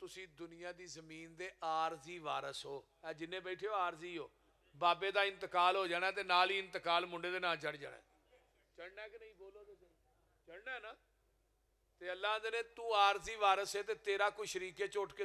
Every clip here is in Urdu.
ਤੁਸੀਂ ਦੁਨੀਆ ਦੀ ਜ਼ਮੀਨ ਦੇ ਆਰਜ਼ੀ ਵਾਰਸ ਹੋ। ਇਹ ਜਿੰਨੇ ਬੈਠੇ ਹੋ ਆਰਜ਼ੀ ਹੋ। ਬਾਬੇ ਦਾ ਇੰਤਕਾਲ ਹੋ ਜਾਣਾ ਤੇ ਨਾਲ ਹੀ ਇੰਤਕਾਲ ਮੁੰਡੇ ਦੇ ਨਾਂ ਚੜ ਜਾਣਾ। ਚੜਨਾ ਕਿ ਨਹੀਂ? ਬੋਲੋ ਤੇ ਚੜਨਾ ਨਾ। ਤੇ ਅੱਲਾਹ ਦੇ ਨੇ ਤੂੰ ਆਰਜ਼ੀ ਵਾਰਸ ਹੈ ਤੇ ਤੇਰਾ ਕੋਈ ਸ਼ਰੀਕੇ ਚ ਉੱਠ ਕੇ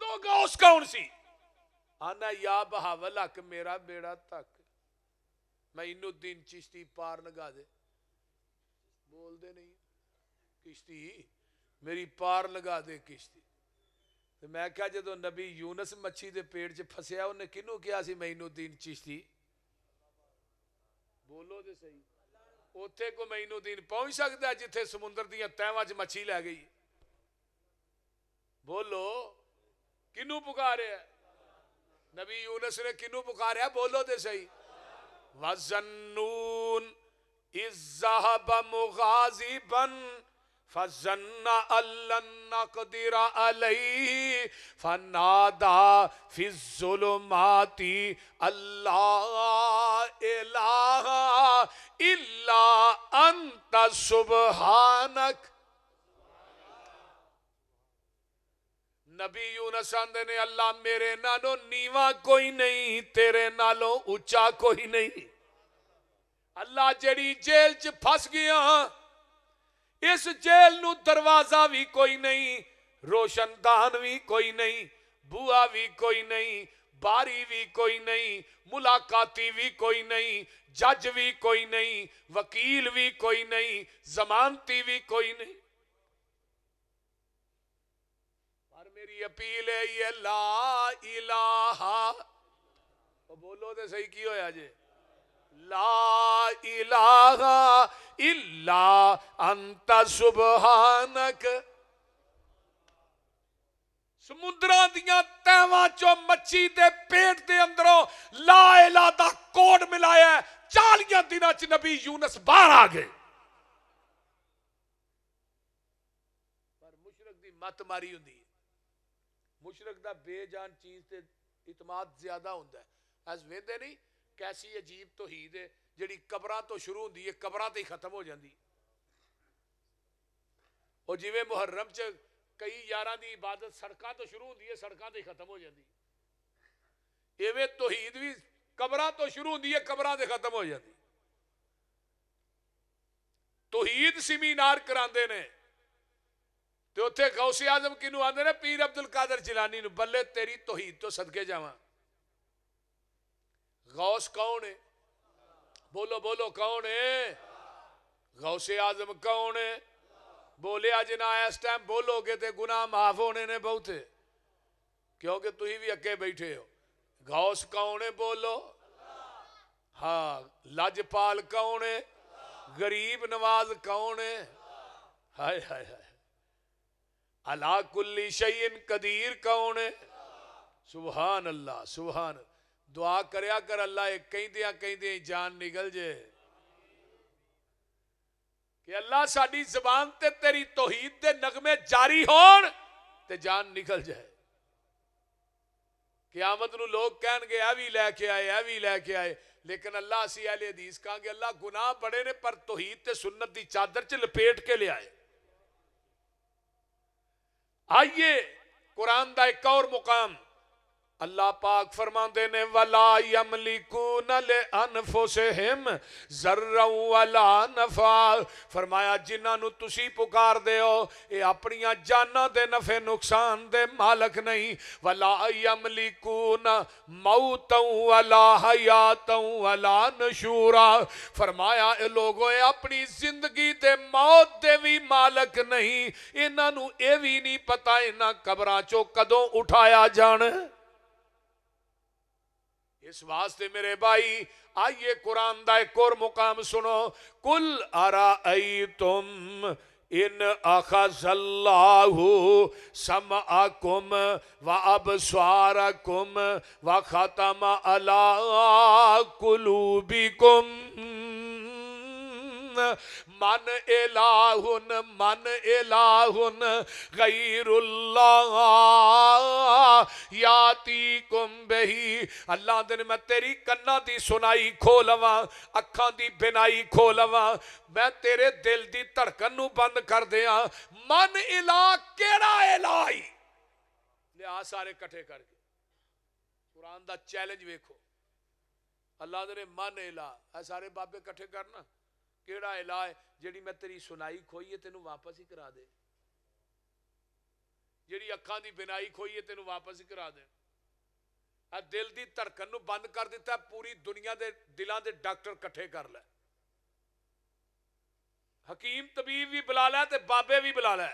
ادو غوث کون سی؟ آنا یا بہاول حق میرا بیڑا تک معین الدین چشتی پار لگا دے. بول دے نہیں کشتی میری پار لگا دے کشتی. میں کہا جدو نبی یونس مچھی دے پیڑ چ پھسیا انہیں کنوں کیا سی معین الدین چشتی؟ بولو دے صحیح. اوتھے کو معین الدین پہنچ سکتا ہے جتھے سمندر دیاں تیواں چ مچھی لے گئی؟ بولو کنوں پکارے ہے؟ نبی یونس نے کنوں پکارے ہے؟ بولو دے صحیح. وَظَنُّونَ إِذْ ذَهَبَ مُغَاضِبًا فَظَنَّ أَن لَّن نَّقْدِرَ عَلَيْهِ فَنَادَىٰ فِي الظُّلُمَاتِ أَن لَّا إِلَٰهَ إِلَّا أَنتَ سُبْحَانَكَ. نبی یونس آندے نے اللہ میرے نالوں نیواں کوئی نہیں تیرے نالوں اچا کوئی نہیں. اللہ جڑی جیل چ پھس گیا اس جیل نو دروازہ بھی کوئی نہیں, روشن دان بھی کوئی نہیں, بوا بھی کوئی نہیں, باری بھی کوئی نہیں, ملاقاتی بھی کوئی نہیں, جج بھی کوئی نہیں, وکیل بھی کوئی نہیں, ضمانتی بھی کوئی نہیں. میری اپیل ہے یہ لا الہ, بولو دے صحیح کی ہویا جے, لا الہ الا انت سبحانک. سمندران دیاں تیواں چو مچھی دے پیٹ دے اندروں لا الہ دا کوڈ ملایا ہے. 40 دنوں چ نبی یونس باہر آ گئے. پر مشرک دی مت ماری ہوندی ہے. مشرک دا بے جان چیز تے اعتماد زیادہ ہوندا ہے. ایس ویندے نہیں کیسی عجیب توحید ہے جڑی قبراں تو شروع ہوندی ہے قبراں تے ہی ختم ہو جاندی. او جویں محرم چ کئی یاراں دی عبادت سڑکاں تو شروع ہوندی ہے سڑکاں تے ہی ختم ہو جاندی. ایویں توحید بھی قبراں تو شروع ہوندی ہے قبراں تے ختم ہو جاندی. توحید سیمینار کراندے نے تے اوتھے غوث اعظم کینوں آندے نے پیر عبد القادر جیلانی نو. بلے تیری توحید تو صدقے جاواں. غوث کون ہے؟ بولو بولو کون ہے؟ غوث اعظم کون ہے؟ بولے آج نہ اس ٹائم بولو گے تے گناہ معاف ہونے نے بہتے کیونکہ تُہی بھی اکے بیٹھے ہو. غوث کون ہے؟ بولو. ہاں لاجپال کون ہے؟ غریب نواز کون ہے؟ ہائے ہائے ہائے. علا کل شیء قدیر کون ہے؟ سبحان اللہ سبحان. دعا کریا کر اللہ ایک کہیں دیا جان نکل جے کہ اللہ ساڈی زبان تے تیری توحید دے نغمے جاری ہون تے جان نکل جائے. قیامت نو لوگ کہن گے اے بھی لے کے آئے اے بھی لے کے آئے, لیکن اللہ اسی اہل حدیث کہاں گے اللہ گناہ بڑے نے پر توحید تے سنت دی چادر چ لپیٹ کے لے آئے. آئیے قرآن دا ایک اور مقام اللہ پاک فرماندے نے وَلَا يَمْلِكُونَ لِأَنفُسِهِمْ ضَرًّا وَلَا نَفْعًا. فرمایا جنہاں نو تسی پکار دے ہو اے اپنیاں جاناں دے نفع نقصان دے مالک نہیں. وَلَا يَمْلِكُونَ مَوْتًا وَلَا حَيَاتًا وَلَا نُشُورًا. فرمایا اے لوگو اے اپنی زندگی تے موت دے بھی مالک نہیں. انہاں نو اے بھی نہیں پتا انہاں قبراں چوں کدوں اٹھایا جان. اس واسطے میرے بھائی آئیے قرآن دا ایک اور مقام سنو. قل ارائیتم ان اخذ اللہ سمعکم و ابصارکم و ختم علی قلوبکم من الہ غیر اللہ یاتیکم بہی. اللہ دن میں تیری کناں دی سنائی کھولواں اکھاں دی بینائی کھولواں میں تیرے دل دی دھڑکن نو بند کر دیاں. من الہ کیڑا الہی لیا سارے کٹھے کر کے قرآن دا چیلنج ویکھو. اللہ دے من الہ اے سارے بابے کٹھے کرنا کیڑا الہ ہے جیڑی میں تیری سنائی کھوئی ہے تینوں واپس ہی کرا دے, جیڑی اکھاں دی بنائی کھوئی ہے تینوں واپس ہی کرا دین. دل دی دھڑکن نو بند کر دیتا, پوری دنیا دے دلاں دے ڈاکٹر کٹھے کر لے, حکیم طبیب بھی بلا لے تے بابے بھی بلا لے,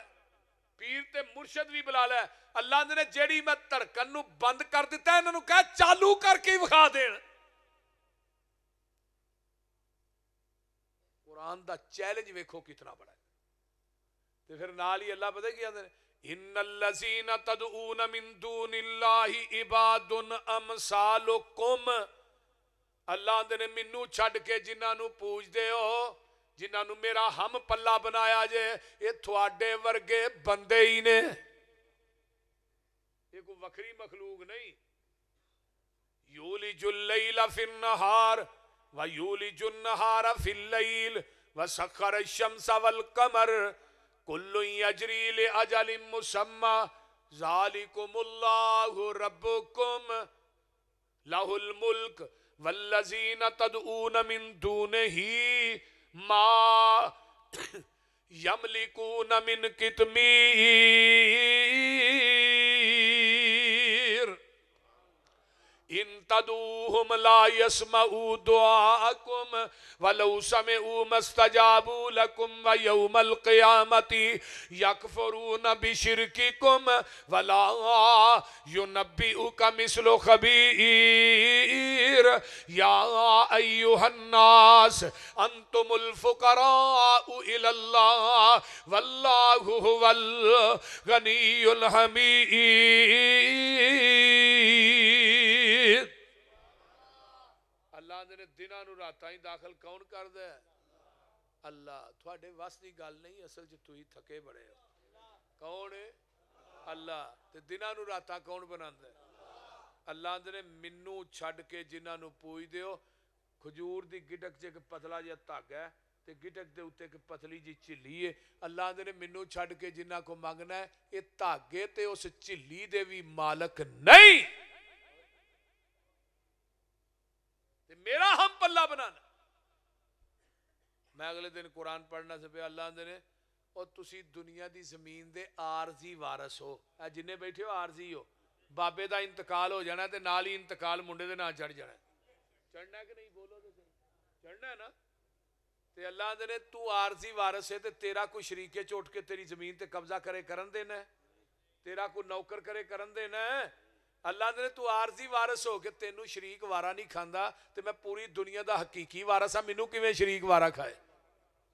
پیر تے مرشد بھی بلا لے. اللہ نے جیڑی میں دھڑکن نو بند کر دیتا ہے, انہاں نو کہہ چالو کر کے وکھا دین. قرآن دا چیلنج ویکھو کتنا بڑا ہے. تے پھر نال ہی اللہ پتہ کی آندے نے, ان الذین تدعون من دون اللہ عباد امثالکم. اللہ آندے نے مینوں چھڈ کے جنہاں نو پوج دے ہو, جنہاں نو میرا ہم پلہ بنایا جے, یہ تھوڑے ورگے بندے ہی نے, یہ کوئی وکری مخلوق نہیں. یولج اللیل فی النہار ویولج النہار فی اللیل وسخر الشمس والقمر کل یجری لأجل مسمى ذالکم اللہ ربکم لہ الملک والذین تدعون من دونہ ما یملکون من قطمیر ان تدعوہم لا يسمعوا دعاءکم ولو سمعوا ما استجابوا لکم ویوم القیامت یکفرون بشرککم ولا ینبئک مثل خبیر. یا ایہا الناس انتم الفقراء الی اللہ واللہ هو الغنی الحمید. اللہ نے دناں نو راتاں ہی داخل کون کر دے؟ اللہ. تھوڑے وس دی گل نہیں, اصل جو ہی تھکے بڑے ہو. کون ہے؟ اللہ. تے دناں نو راتاں کون بناندا ہے؟ اللہ نے منوں چھڈ کے جنہاں نو پوج دیو. کھجور دی گٹک چ ایک پتلا جہا دھاگا ہے تے گٹک دے اوتے ایک پتلی جی جھلی ہے. اللہ نے منوں چھڈ کے جنہاں کو منگنا ہے, یہ دھاگے تے اس جھلی دے بھی مالک نہیں, تے میرا ہم پلہ بنانا. میں اگلے دن قرآن پڑھنا سے پہ اللہ نے, اور تسی دنیا دی زمین دے عارضی وارث ہو. جنہیں بیٹھے ہو عارضی ہو. بابے دا انتقال ہو جانا تے نال ہی انتقال منڈے دے نہ چڑھ جانا. چڑھنا ہے کہ نہیں؟ بولو تو چڑھنا ہے نا. تے اللہ نے تو عارضی وارث ہے تے تیرا کوئی شریکے چوٹ کے تیری زمین تے قبضہ کرے کرن دینا ہے, تیرا کوئی نوکر کرے کرن دینا ہے. اللہ نے تو عارضی وارث ہو کے تینوں شریک وارا نہیں کھاندا, تے میں پوری دنیا دا حقیقی وارث ہاں, مینوں کیویں شریک وارا کھائے؟